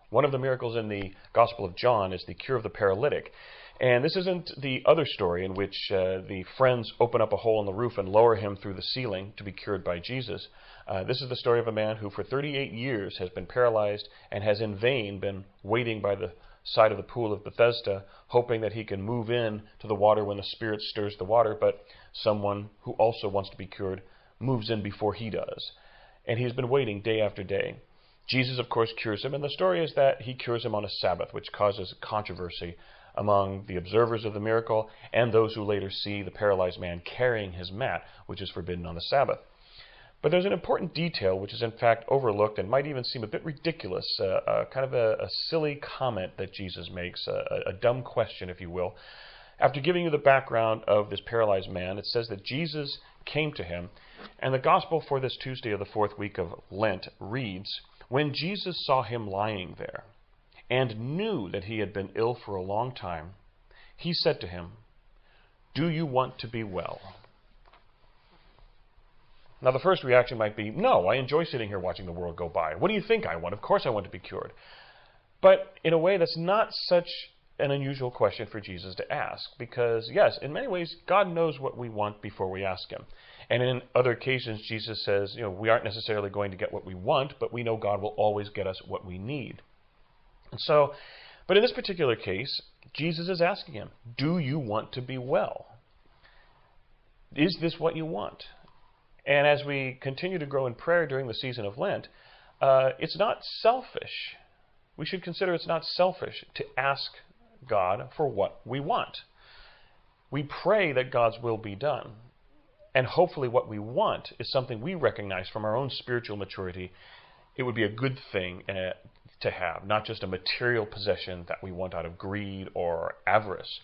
One of the miracles in the Gospel of John is the cure of the paralytic. And this isn't the other story in which the friends open up a hole in the roof and lower him through the ceiling to be cured by Jesus. This is the story of a man who for 38 years has been paralyzed and has in vain been waiting by the side of the pool of Bethesda, hoping that he can move in to the water when the Spirit stirs the water, but someone who also wants to be cured moves in before he does. And he's been waiting day after day. Jesus, of course, cures him, and the story is that he cures him on a Sabbath, which causes controversy among the observers of the miracle and those who later see the paralyzed man carrying his mat, which is forbidden on the Sabbath. But there's an important detail which is in fact overlooked and might even seem a bit ridiculous, kind of a silly comment that Jesus makes, a dumb question, if you will. After giving you the background of this paralyzed man, it says that Jesus came to him, and the gospel for this Tuesday of the fourth week of Lent reads, "When Jesus saw him lying there, and knew that he had been ill for a long time, he said to him, 'Do you want to be well?'" Now the first reaction might be, no, I enjoy sitting here watching the world go by. What do you think I want? Of course I want to be cured. But in a way, that's not such an unusual question for Jesus to ask, because yes, in many ways, God knows what we want before we ask him. And in other occasions, Jesus says, we aren't necessarily going to get what we want, but we know God will always get us what we need. And so, but in this particular case, Jesus is asking him, do you want to be well? Is this what you want? And as we continue to grow in prayer during the season of Lent, it's not selfish. We should consider it's not selfish to ask God for what we want. We pray that God's will be done. And hopefully what we want is something we recognize from our own spiritual maturity. It would be a good thing to have, not just a material possession that we want out of greed or avarice,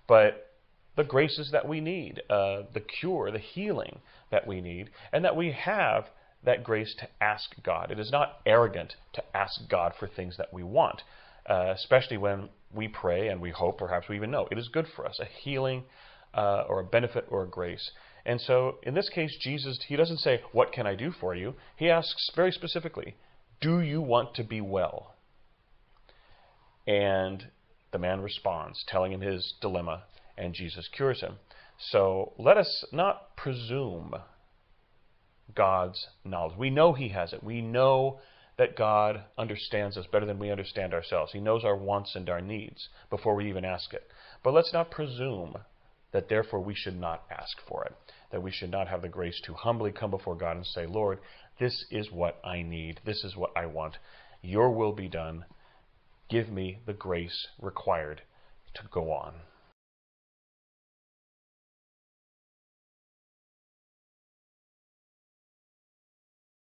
but the graces that we need, the cure, the healing that we need, and that we have that grace to ask God. It is not arrogant to ask God for things that we want, especially when we pray and we hope, perhaps we even know, it is good for us, a healing or a benefit or a grace. And so in this case, Jesus, he doesn't say, what can I do for you? He asks very specifically, do you want to be well? And the man responds, telling him his dilemma, and Jesus cures him. So let us not presume God's knowledge. We know he has it. We know that God understands us better than we understand ourselves. He knows our wants and our needs before we even ask it. But let's not presume that therefore we should not ask for it, that we should not have the grace to humbly come before God and say, Lord, this is what I need. This is what I want. Your will be done. Give me the grace required to go on.